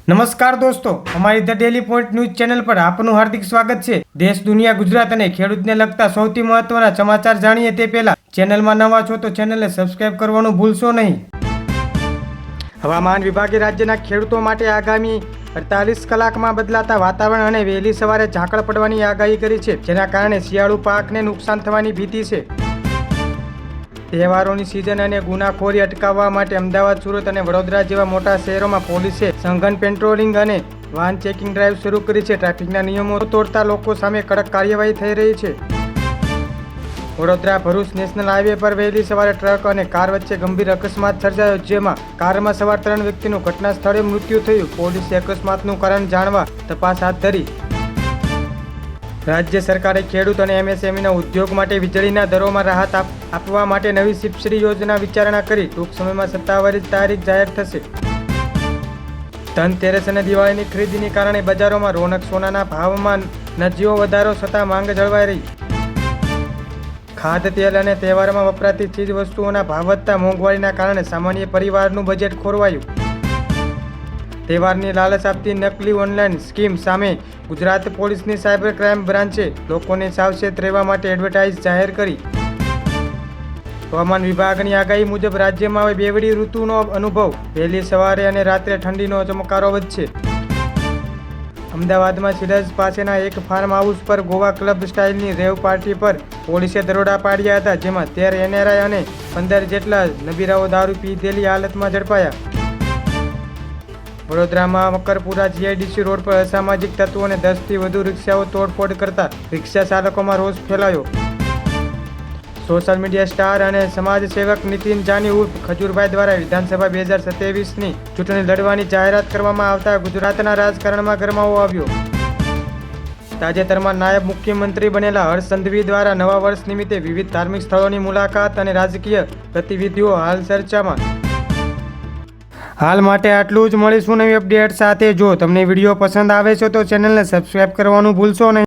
નમસ્કાર દોસ્તો, અમારી the daily point news channel પર આપનું હાર્દિક સ્વાગત છે। દેશ, દુનિયા, ગુજરાત અને ખેડૂતને લગતા સૌથી મહત્વના સમાચાર જાણીએ તે પહેલા ચેનલમાં નવા છો તો ચેનલને સબસ્ક્રાઇબ કરવાનું ભૂલશો નહીં। હવામાન વિભાગે રાજ્યના ખેડૂતો માટે આગામી 48 કલાકમાં બદલાતા વાતાવરણ અને વહેલી સવારે ઝાકળ પડવાની આગાહી કરી છે, જેના કારણે શિયાળુ પાકને નુકસાન થવાની ભીતિ છે। તહેવારોની સિઝન અને ગુનાખોરી અટકાવવા માટે અમદાવાદ, સુરત અને વડોદરા જેવા મોટા શહેરોમાં પોલીસે સઘન પેટ્રોલિંગ અને વાહન ચેકિંગ ડ્રાઈવ શરૂ કરી છે। ટ્રાફિકના નિયમો તોડતા લોકો સામે કડક કાર્યવાહી થઈ રહી છે। વડોદરા ભરૂચ નેશનલ હાઈવે પર વહેલી સવારે ટ્રક અને કાર વચ્ચે ગંભીર અકસ્માત સર્જાયો, જેમાં કારમાં સવાર 3 વ્યક્તિનું ઘટના સ્થળે મૃત્યુ થયું। પોલીસે અકસ્માતનું કારણ જાણવા તપાસ હાથ ધરી। રાજ્ય સરકારે ખેડૂત અને એમએસએમઈના ઉદ્યોગ માટે વીજળીના દરોમાં રાહત આપવા માટે નવી સબસિડી યોજના વિચારણા કરી। ટૂંક સમયમાં સત્તાવાર તારીખ જાહેર થશે। ધનતેરસ અને દિવાળીની ખરીદીને કારણે બજારોમાં રોનક, સોનાના ભાવમાં નજીવો વધારો છતાં માંગ જળવાઈ રહી। ખાદ્ય તેલ અને તહેવારોમાં વપરાતી ચીજ વસ્તુઓના ભાવ વધતા મોંઘવારીના કારણે સામાન્ય પરિવારનું બજેટ ખોરવાયું। તહેવારની લાલચ આપતી નકલી ઓનલાઈન સ્કીમ સામે ગુજરાત પોલીસની સાયબર ક્રાઇમ બ્રાન્ચે લોકોને સાવચેત રહેવા માટે એડવર્ટાઇઝ જાહેર કરી। હવામાન વિભાગની આગાહી મુજબ રાજ્યમાં હવે બેવડી ઋતુનો અનુભવ। વહેલી સવારે અને રાત્રે ઠંડીનો ચમકારો વધશે। અમદાવાદમાં સિરજ પાસેના એક ફાર્મ હાઉસ પર ગોવા ક્લબ સ્ટાઇલની રેવ પાર્ટી પર પોલીસે દરોડા પાડ્યા હતા, જેમાં 13 એનઆરઆઈ અને 15 જેટલા નબીરાઓ દારૂ પીધેલી હાલતમાં ઝડપાયા। વડોદરામાં મકરપુરા જીઆઈડીસી રોડ પર અસામાજિક તત્વો અને 10થી વધુ રિક્ષાઓ તોડફોડ કરતા રિક્ષા ચાલકોમાં રોષ ફેલાયો। સોશિયલ મીડિયા સ્ટાર અને સમાજસેવક નીતિન જાની ઉર્ફ ખજૂરભાઈ દ્વારા વિધાનસભા 2027ની ચૂંટણી લડવાની જાહેરાત કરવામાં આવતા ગુજરાતના રાજકારણમાં ગરમાવો આવ્યો। તાજેતરમાં નાયબ મુખ્યમંત્રી બનેલા હર્ષ સંઘવી દ્વારા નવા વર્ષ નિમિત્તે વિવિધ ધાર્મિક સ્થળોની મુલાકાત અને રાજકીય ગતિવિધિઓ હાલ ચર્ચામાં। હાલ માટે આટલું જ। મળીશું નવી અપડેટ સાથે। જો તમને વિડીયો પસંદ આવે છે તો ચેનલને સબસ્ક્રાઇબ કરવાનું ભૂલશો નહીં।